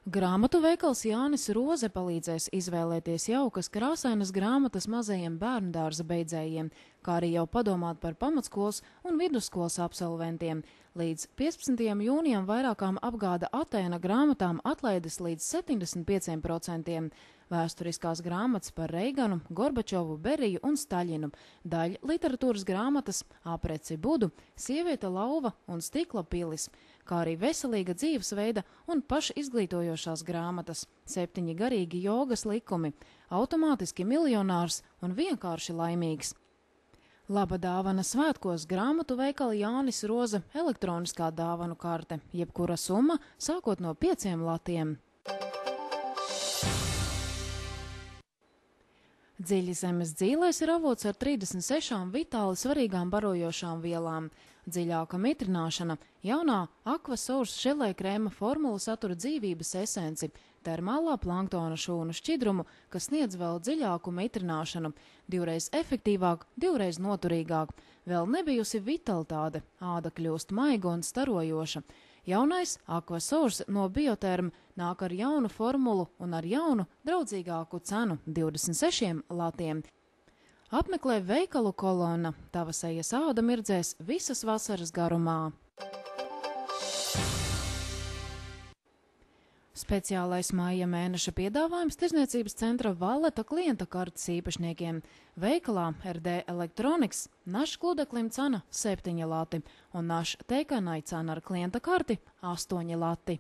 Grāmatu veikals Jānis Roze palīdzēs izvēlēties jaukas krāsainas grāmatas mazajiem bērndārza beidzējiem, kā arī jau padomāt par pamatskolas un vidusskolas absolventiem. Līdz 15. jūnijam vairākām apgāda Atēna grāmatām atlaides līdz 75%. Vēsturiskās grāmatas par Reiganu, Gorbačovu, Beriju un Staļinu, daļa literatūras grāmatas Apreci Budu, Sieviete lauva un Stikla pilis, kā arī veselīga dzīvesveida un pašizglītojošās grāmatas, 7 garīgi jogas likumi, automātiski miljonārs un vienkārši laimīgs. Laba dāvana svētkos grāmatu veikala Jānis Roze elektroniskā dāvanu karte, jebkura summa sākot no 5 latiem. Dziļzemes dzīlēs ir avots ar 36 vitāli svarīgām barojošām vielām. Dziļāka mitrināšana, jaunā Aquasource želē krēma formula satura dzīvības esenci, termālā planktona šūnu šķidrumu, kas sniedz vēl dziļāku mitrināšanu, 2reiz efektīvāk, 2reiz noturīgāk. Vēl nebijusi vitalitāte, āda kļūst maiga un starojoša. Jaunais Aquasource no Bioterm nāk ar jaunu formulu un ar jaunu, draudzīgāku cenu 26 latiem. Apmeklē veikalu Kolona, tava sejas āda mirdzēs visas vasaras garumā. Speciālais māja mēneša piedāvājums Tirdzniecības centra Valleta klienta kartes īpašniekiem. Veikalā RD Electronics našs gludeklim cena 7 lati un našs teikanai cena ar klienta karti 8 lati.